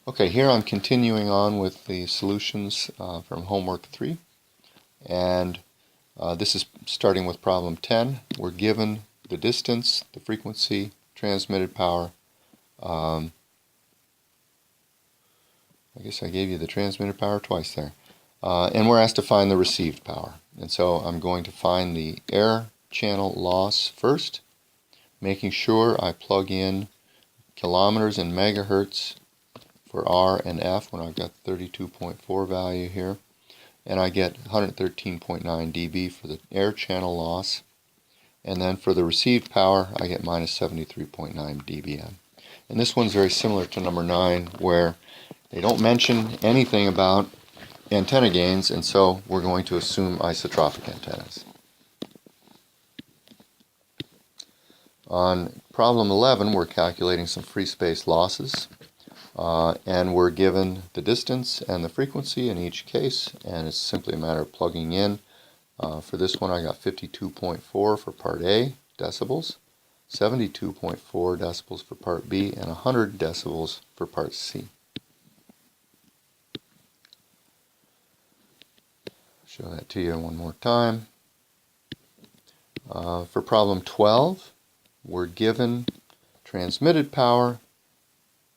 Okay, here I'm continuing on with the solutions from homework 3, and this is starting with problem 10. We're given the distance, the frequency, transmitted power. I guess I gave you the transmitted power twice there. And we're asked to find the received power. And so I'm going to find the air channel loss first, making sure I plug in kilometers and megahertz for R and F when I've got 32.4 value here, and I get 113.9 dB for the air channel loss, and then for the received power I get minus 73.9 dBm. And this one's very similar to number 9, where they don't mention anything about antenna gains, and so we're going to assume isotropic antennas. On problem 11 we're calculating some free space losses. And we're given the distance and the frequency in each case, and it's simply a matter of plugging in. For this one I got 52.4 for part A decibels, 72.4 decibels for part B, and 100 decibels for part C. Show that to you one more time. For problem 12 we're given transmitted power,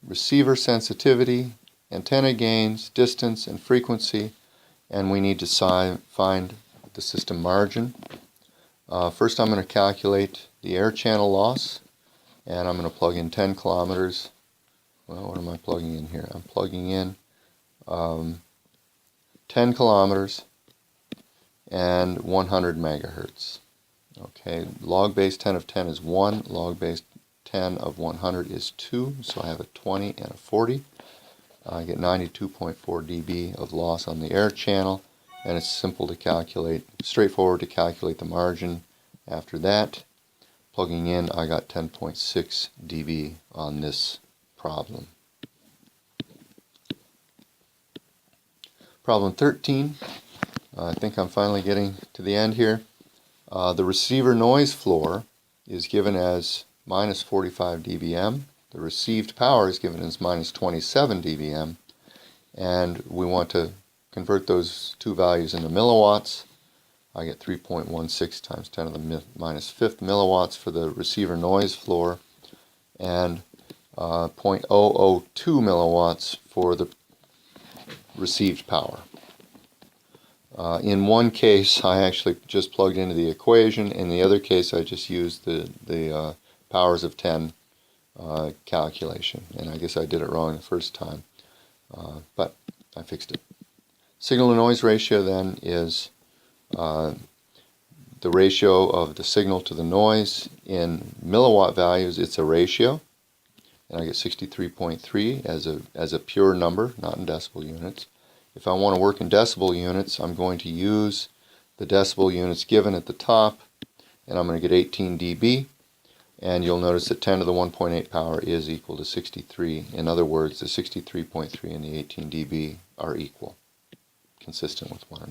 receiver sensitivity, antenna gains, distance, and frequency, and we need to find the system margin. First I'm going to calculate the air channel loss, and I'm going to plug in 10 kilometers. Well, what am I plugging in here? I'm plugging in 10 kilometers and 100 megahertz. Okay, log base 10 of 10 is 1, log base 10 of 100 is 2, so I have a 20 and a 40. I get 92.4 dB of loss on the air channel, and it's simple to calculate, straightforward to calculate the margin. After that, plugging in, I got 10.6 dB on this problem. Problem 13, I think I'm finally getting to the end here. The receiver noise floor is given as minus 45 dBm. The received power is given as minus 27 dBm, and we want to convert those two values into milliwatts. I get 3.16 times 10 to the minus 5th milliwatts for the receiver noise floor, and 0.002 milliwatts for the received power. In one case I actually just plugged into the equation, in the other case I just used the powers of 10 calculation, and I guess I did it wrong the first time, but I fixed it. Signal to noise ratio then is the ratio of the signal to the noise. In milliwatt values it's a ratio, and I get 63.3 as a pure number, not in decibel units. If I want to work in decibel units, I'm going to use the decibel units given at the top, and I'm going to get 18 dB. And you'll notice that 10 to the 1.8 power is equal to 63. In other words, the 63.3 and the 18 dB are equal, consistent with one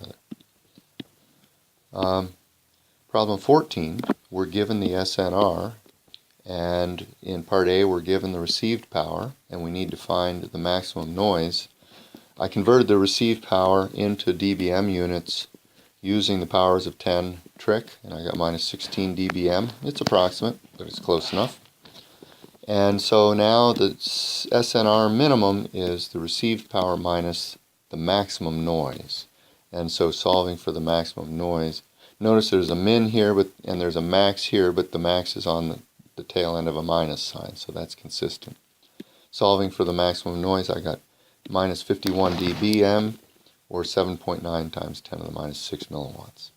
another. Problem 14, we're given the SNR, and in part A we're given the received power, and we need to find the maximum noise. I converted the received power into dBm units using the powers of 10 trick, and I got minus 16 dBm. It's approximate, but it's close enough. And so now the SNR minimum is the received power minus the maximum noise. And so solving for the maximum noise, notice there's a min here and there's a max here, but the max is on the tail end of a minus sign, so that's consistent. Solving for the maximum noise, I got minus 51 dBm, or 7.9 times 10 to the minus 6 milliwatts.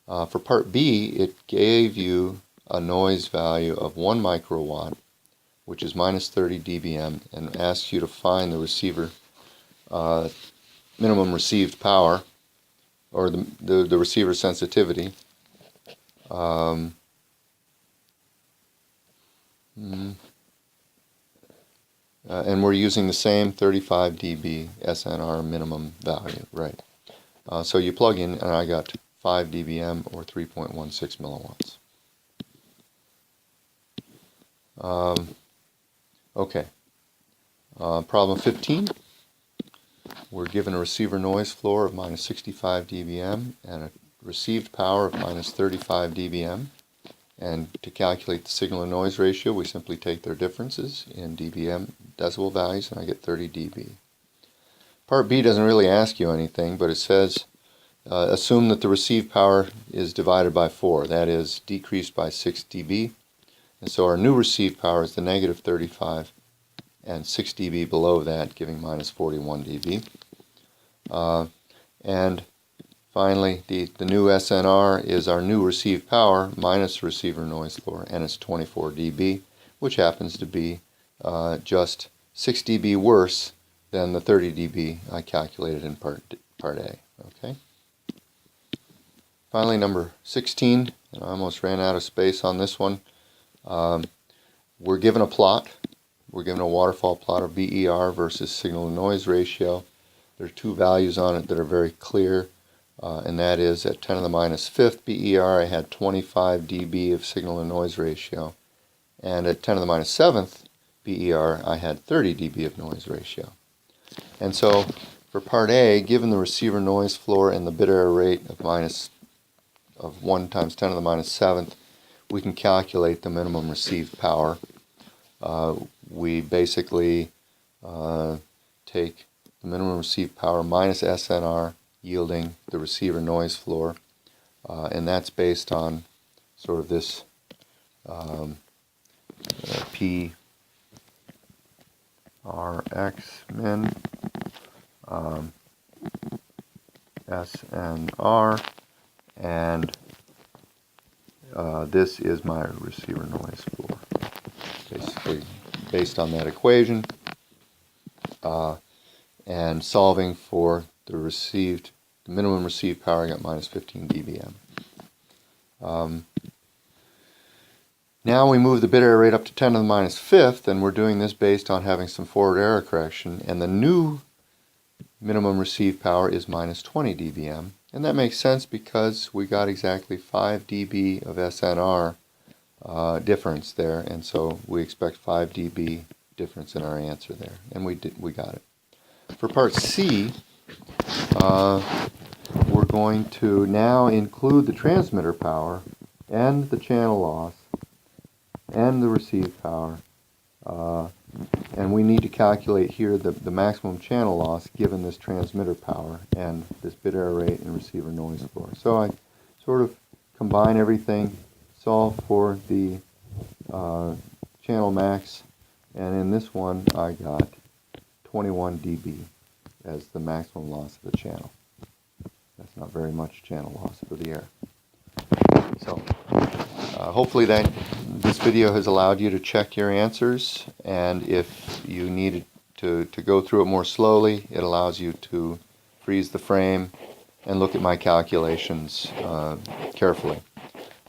For part B, it gave you a noise value of 1 microwatt, which is minus 30 dBm, and asks you to find the receiver minimum received power, or the receiver sensitivity. And we're using the same 35 dB SNR minimum value, right? So you plug in, and I got 5 dBm, or 3.16 milliwatts. Okay. Problem 15. We're given a receiver noise floor of minus 65 dBm and a received power of minus 35 dBm. And to calculate the signal to noise ratio, we simply take their differences in dBm decibel values, and I get 30 dB. Part B doesn't really ask you anything, but it says assume that the received power is divided by 4, that is decreased by 6 dB. And so our new received power is the negative 35 and 6 dB below that, giving minus 41 dB. And finally, the new SNR is our new received power minus receiver noise floor, and it's 24 dB, which happens to be just 6 dB worse than the 30 dB I calculated in part A. Okay. Finally, number 16, and I almost ran out of space on this one. We're given a plot. We're given a waterfall plot of BER versus signal to noise ratio. There are two values on it that are very clear, and that is at 10 to the minus 5th BER I had 25 dB of signal to noise ratio, and at 10 to the minus 7th BER I had 30 dB of noise ratio. And so for part A, given the receiver noise floor and the bit error rate of 1 times 10 to the minus 7th, we can calculate the minimum received power. We basically take the minimum received power minus SNR, yielding the receiver noise floor, and that's based on sort of this P RX min SNR, and this is my receiver noise floor, basically based on that equation, and solving for the minimum received power, I got minus 15 dBm. Now we move the bit error rate up to 10 to the minus 5th, and we're doing this based on having some forward error correction, and the new minimum received power is minus 20 dBm, and that makes sense because we got exactly 5 dB of SNR difference there, and so we expect 5 dB difference in our answer there, and we got it. For part C, we're going to now include the transmitter power and the channel loss and the received power, and we need to calculate here the maximum channel loss given this transmitter power and this bit error rate and receiver noise floor. So I sort of combine everything, solve for the channel max, and in this one I got 21 dB as the maximum loss of the channel. That's not very much channel loss for the air. So hopefully this video has allowed you to check your answers, and if you needed to go through it more slowly, it allows you to freeze the frame and look at my calculations carefully.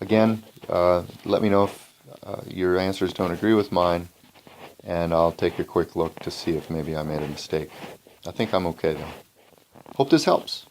Again, let me know if your answers don't agree with mine, and I'll take a quick look to see if maybe I made a mistake. I think I'm okay though. Hope this helps.